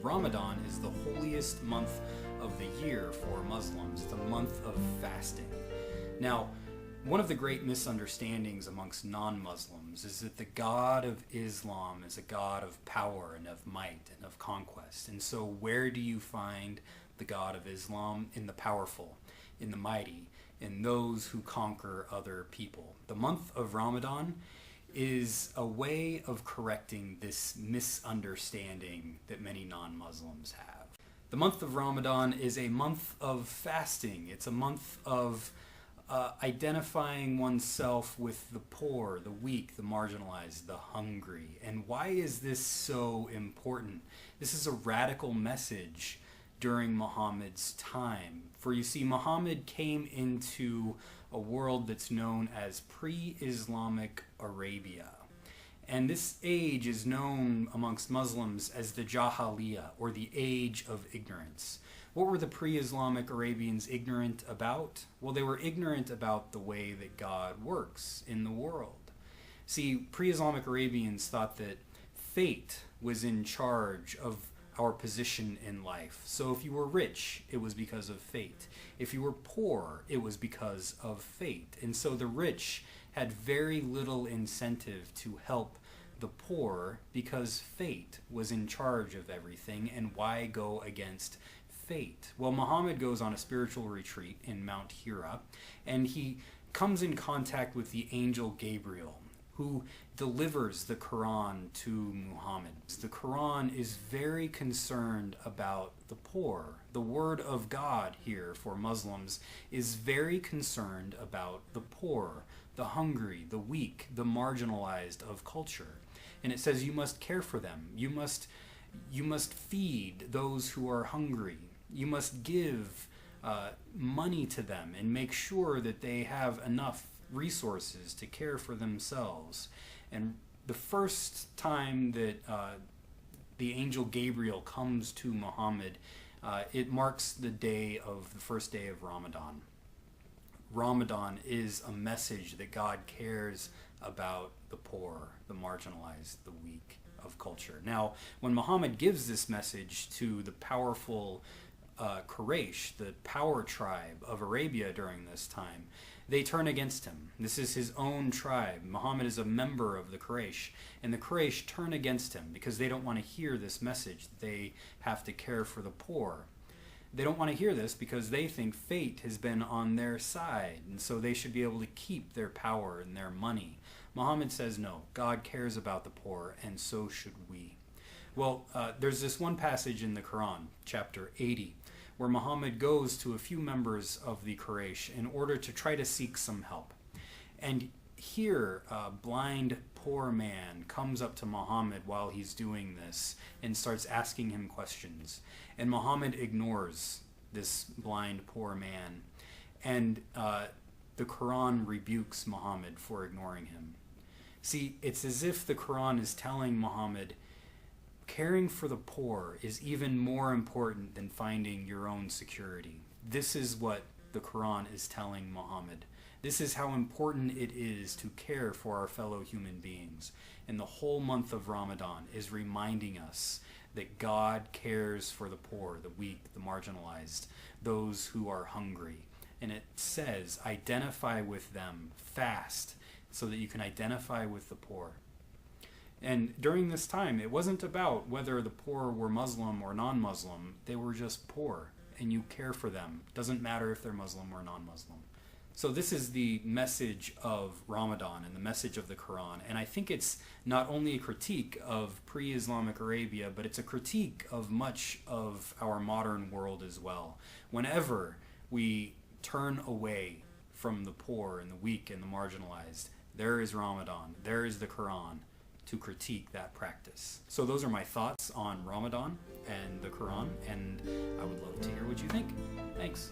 Ramadan is the holiest month of the year for Muslims, the month of fasting. Now, one of the great misunderstandings amongst non-Muslims is that the God of Islam is a God of power and of might and of conquest. And so where do you find the God of Islam? In the powerful, in the mighty, in those who conquer other people. The month of Ramadan is a way of correcting this misunderstanding that many non-Muslims have. The month of Ramadan is a month of fasting. It's a month of identifying oneself with the poor, the weak, the marginalized, the hungry. And why is this so important? This is a radical message during Muhammad's time. For you see, Muhammad came into a world that's known as pre-Islamic Arabia. And this age is known amongst Muslims as the Jahaliyya, or the age of ignorance. What were the pre-Islamic Arabians ignorant about? Well, they were ignorant about the way that God works in the world. See, pre-Islamic Arabians thought that fate was in charge of our position in life. So if you were rich, it was because of fate. If you were poor, it was because of fate. And so the rich had very little incentive to help the poor because fate was in charge of everything, and why go against fate? Well, Muhammad goes on a spiritual retreat in Mount Hira, and he comes in contact with the angel Gabriel, who delivers the Quran to Muhammad. The Quran is very concerned about the poor. The word of God here for Muslims is very concerned about the poor, the hungry, the weak, the marginalized of culture. And it says you must care for them. You must feed those who are hungry. You must give money to them and make sure that they have enough resources to care for themselves. And the first time that the angel Gabriel comes to Muhammad, it marks the first day of Ramadan. Ramadan is a message that God cares about the poor, the marginalized, the weak of culture. Now, when Muhammad gives this message to the powerful Quraysh, the power tribe of Arabia during this time, they turn against him. This is his own tribe. Muhammad is a member of the Quraysh, and the Quraysh turn against him because they don't want to hear this message that they have to care for the poor. They don't want to hear this because they think fate has been on their side, and so they should be able to keep their power and their money. Muhammad says, no, God cares about the poor, and so should we. Well, there's this one passage in the Quran, chapter 80, where Muhammad goes to a few members of the Quraysh in order to try to seek some help. And here, a blind poor man comes up to Muhammad while he's doing this and starts asking him questions. And Muhammad ignores this blind poor man. And the Quran rebukes Muhammad for ignoring him. See, it's as if the Quran is telling Muhammad, caring for the poor is even more important than finding your own security. This is what the Quran is telling Muhammad. This is how important it is to care for our fellow human beings. And the whole month of Ramadan is reminding us that God cares for the poor, the weak, the marginalized, those who are hungry. And it says, identify with them, fast, so that you can identify with the poor. And during this time, it wasn't about whether the poor were Muslim or non-Muslim. They were just poor, and you care for them. Doesn't matter if they're Muslim or non-Muslim. So this is the message of Ramadan and the message of the Quran. And I think it's not only a critique of pre-Islamic Arabia, but it's a critique of much of our modern world as well. Whenever we turn away from the poor and the weak and the marginalized, there is Ramadan, there is the Quran to critique that practice. So those are my thoughts on Ramadan and the Quran, and I would love to hear what you think. Thanks.